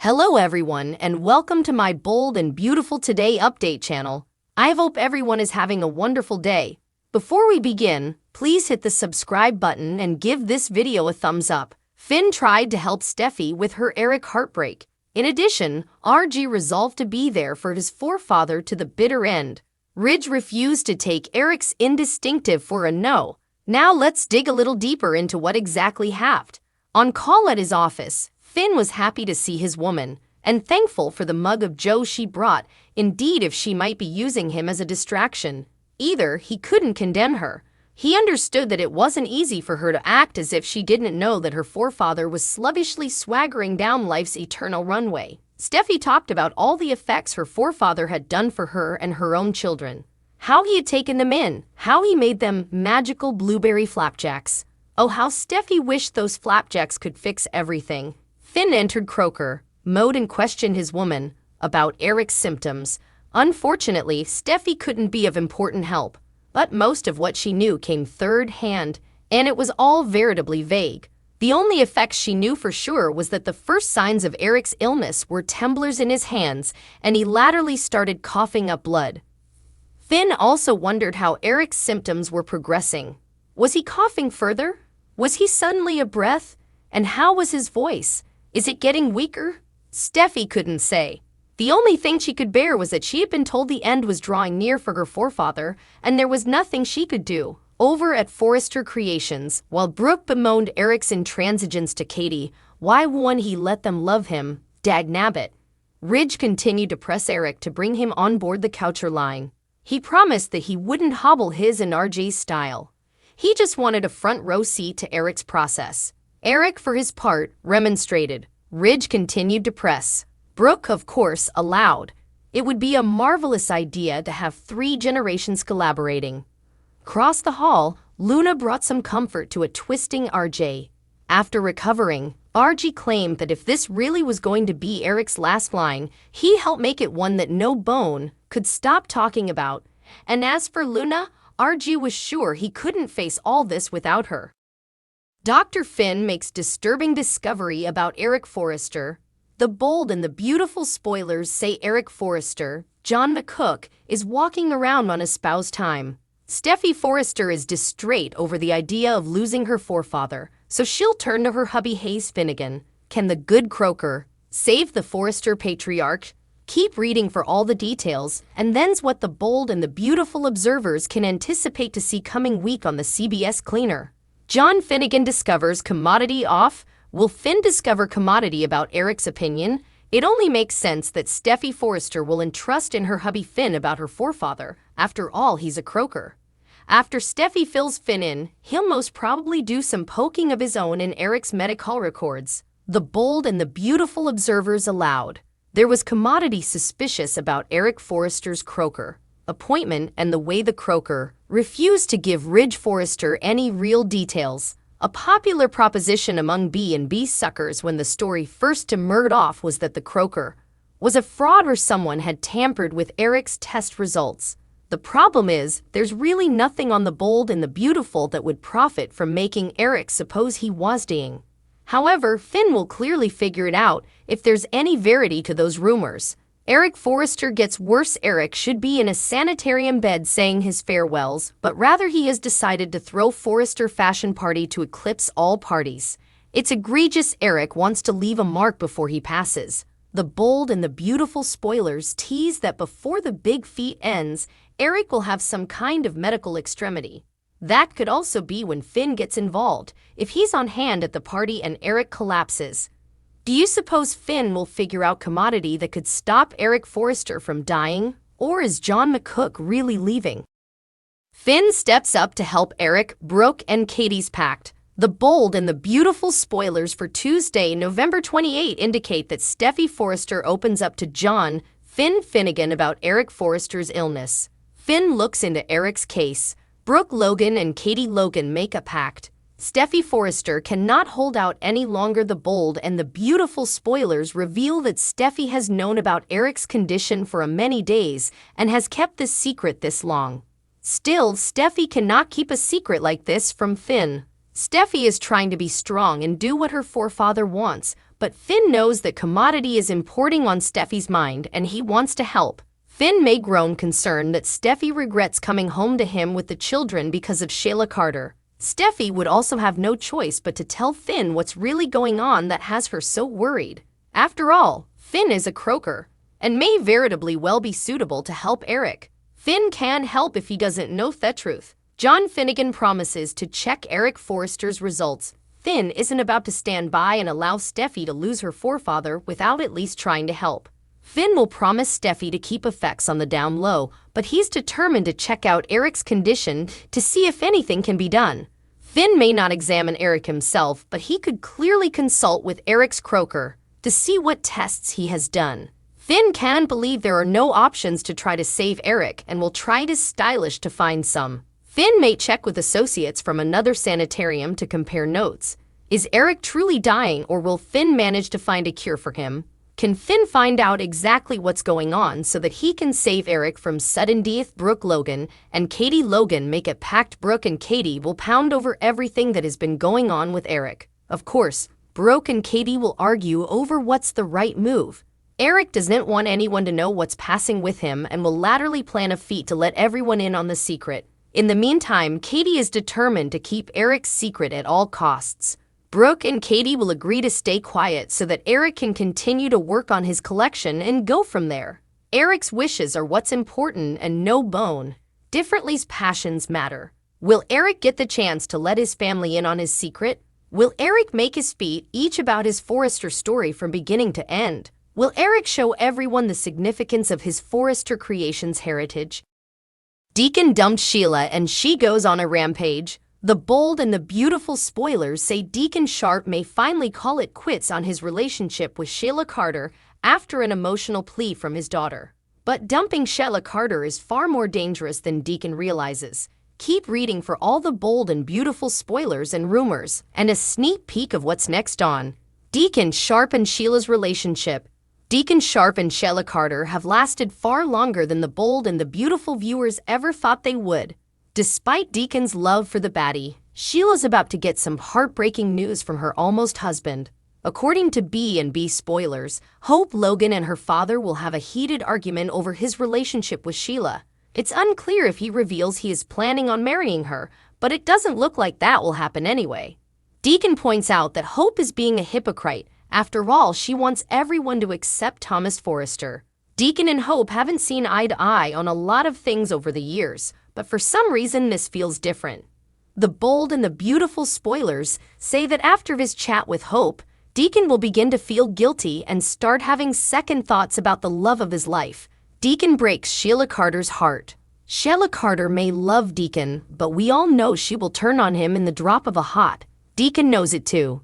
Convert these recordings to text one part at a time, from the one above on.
Hello everyone, and welcome to my Bold and Beautiful Today update channel. I hope everyone is having a wonderful day. Before we begin, please hit the subscribe button and give this video a thumbs up. Finn tried to help Steffy with her Eric heartbreak. In addition, RG resolved to be there for his forefather to the bitter end. Ridge refused to take Eric's indistinctive for a no. Now let's dig a little deeper into what exactly happened. On call at his office, Finn was happy to see his woman, and thankful for the mug of joe she brought. Indeed, if she might be using him as a distraction. Either he couldn't condemn her. He understood that it wasn't easy for her to act as if she didn't know that her forefather was slavishly swaggering down life's eternal runway. Steffy talked about all the effects her forefather had done for her and her own children. How he had taken them in, how he made them magical blueberry flapjacks. Oh, how Steffy wished those flapjacks could fix everything. Finn entered Croaker mode and questioned his woman about Eric's symptoms. Unfortunately, Steffy couldn't be of important help, but most of what she knew came third hand, and it was all veritably vague. The only effects she knew for sure was that the first signs of Eric's illness were tremblers in his hands, and he latterly started coughing up blood. Finn also wondered how Eric's symptoms were progressing. Was he coughing further? Was he suddenly a breath? And how was his voice? Is it getting weaker? Steffy couldn't say. The only thing she could bear was that she had been told the end was drawing near for her forefather, and there was nothing she could do. Over at Forrester Creations, while Brooke bemoaned Eric's intransigence to Katie, why wouldn't he let them love him? Dagnabbit. Ridge continued to press Eric to bring him on board the Coucher line. He promised that he wouldn't hobble his and RJ's style. He just wanted a front row seat to Eric's process. Eric, for his part, remonstrated. Ridge continued to press. Brooke, of course, allowed. It would be a marvelous idea to have 3 generations collaborating. Across the hall, Luna brought some comfort to a twisting RJ. After recovering, RJ claimed that if this really was going to be Eric's last line, he helped make it one that no bone could stop talking about. And as for Luna, RJ was sure he couldn't face all this without her. Dr. Finn makes disturbing discovery about Eric Forrester. The bold and the beautiful spoilers say Eric Forrester, John McCook, is walking around on a spouse time. Steffy Forrester is distraught over the idea of losing her forefather, so she'll turn to her hubby Hayes Finnegan. Can the good Croaker save the Forrester patriarch? Keep reading for all the details, and then's what the bold and the beautiful observers can anticipate to see coming week on the CBS Cleaner. John Finnegan discovers commodity off. Will Finn discover commodity about Eric's opinion? It only makes sense that Steffy Forrester will entrust in her hubby Finn about her forefather. After all, he's a Croaker. After Steffy fills Finn in, he'll most probably do some poking of his own in Eric's medical records. The bold and the beautiful observers allowed. There was commodity suspicious about Eric Forrester's Croaker appointment and the way the Croaker refused to give Ridge Forrester any real details. A popular proposition among B&B suckers when the story first emerged off was that the Croaker was a fraud or someone had tampered with Eric's test results. The problem is, there's really nothing on the bold and the beautiful that would profit from making Eric suppose he was dying. However, Finn will clearly figure it out if there's any verity to those rumors. Eric Forrester gets worse. Eric should be in a sanitarium bed saying his farewells, but rather he has decided to throw Forrester fashion party to eclipse all parties. It's egregious. Eric wants to leave a mark before he passes. The bold and the beautiful spoilers tease that before the big feat ends, Eric will have some kind of medical extremity. That could also be when Finn gets involved, if he's on hand at the party and Eric collapses. Do you suppose Finn will figure out commodity that could stop Eric Forrester from dying? Or is John McCook really leaving? Finn steps up to help Eric, Brooke, and Katie's pact. The bold and the beautiful spoilers for Tuesday, November 28 indicate that Steffy Forrester opens up to John Finnegan about Eric Forrester's illness. Finn looks into Eric's case. Brooke Logan and Katie Logan make a pact. Steffy Forrester cannot hold out any longer. The bold and the beautiful spoilers reveal that Steffy has known about Eric's condition for many days and has kept this secret this long. Still, Steffy cannot keep a secret like this from Finn. Steffy is trying to be strong and do what her forefather wants, but Finn knows that commodity is importing on Steffy's mind and he wants to help. Finn may groan concerned that Steffy regrets coming home to him with the children because of Shayla Carter. Steffy would also have no choice but to tell Finn what's really going on that has her so worried. After all, Finn is a croaker and may veritably well be suitable to help Eric. Finn can help if he doesn't know the truth. John Finnegan promises to check Eric Forrester's results. Finn isn't about to stand by and allow Steffy to lose her forefather without at least trying to help. Finn will promise Steffy to keep effects on the down low, but he's determined to check out Eric's condition to see if anything can be done. Finn may not examine Eric himself, but he could clearly consult with Eric's croaker to see what tests he has done. Finn can believe there are no options to try to save Eric and will try his stylish to find some. Finn may check with associates from another sanitarium to compare notes. Is Eric truly dying, or will Finn manage to find a cure for him? Can Finn find out exactly what's going on so that he can save Eric from sudden death? Brooke Logan and Katie Logan make a pact. Brooke and Katie will pound over everything that has been going on with Eric. Of course, Brooke and Katie will argue over what's the right move. Eric doesn't want anyone to know what's passing with him and will latterly plan a feat to let everyone in on the secret. In the meantime, Katie is determined to keep Eric's secret at all costs. Brooke and Katie will agree to stay quiet so that Eric can continue to work on his collection and go from there. Eric's wishes are what's important and no bone. Differently's passions matter. Will Eric get the chance to let his family in on his secret? Will Eric make his feet each about his Forrester story from beginning to end? Will Eric show everyone the significance of his Forrester Creations heritage? Deacon dumped Sheila and she goes on a rampage. The bold and the beautiful spoilers say Deacon Sharp may finally call it quits on his relationship with Shayla Carter after an emotional plea from his daughter. But dumping Shayla Carter is far more dangerous than Deacon realizes. Keep reading for all the bold and beautiful spoilers and rumors, and a sneak peek of what's next on Deacon Sharp and Sheila's relationship. Deacon Sharp and Shayla Carter have lasted far longer than the bold and the beautiful viewers ever thought they would. Despite Deacon's love for the baddie, Sheila's about to get some heartbreaking news from her almost husband. According to B&B spoilers, Hope Logan and her father will have a heated argument over his relationship with Sheila. It's unclear if he reveals he is planning on marrying her, but it doesn't look like that will happen anyway. Deacon points out that Hope is being a hypocrite. After all, she wants everyone to accept Thomas Forrester. Deacon and Hope haven't seen eye to eye on a lot of things over the years, but for some reason this feels different. The bold and the beautiful spoilers say that after his chat with Hope, Deacon will begin to feel guilty and start having second thoughts about the love of his life. Deacon breaks Shayla Carter's heart. Shayla Carter may love Deacon, but we all know she will turn on him in the drop of a hat. Deacon knows it too.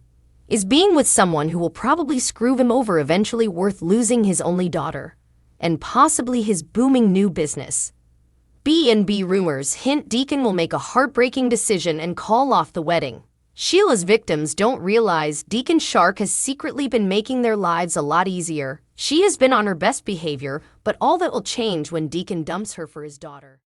Is being with someone who will probably screw him over eventually worth losing his only daughter? And possibly his booming new business? B&B rumors hint Deacon will make a heartbreaking decision and call off the wedding. Sheila's victims don't realize Deacon Shark has secretly been making their lives a lot easier. She has been on her best behavior, but all that will change when Deacon dumps her for his daughter.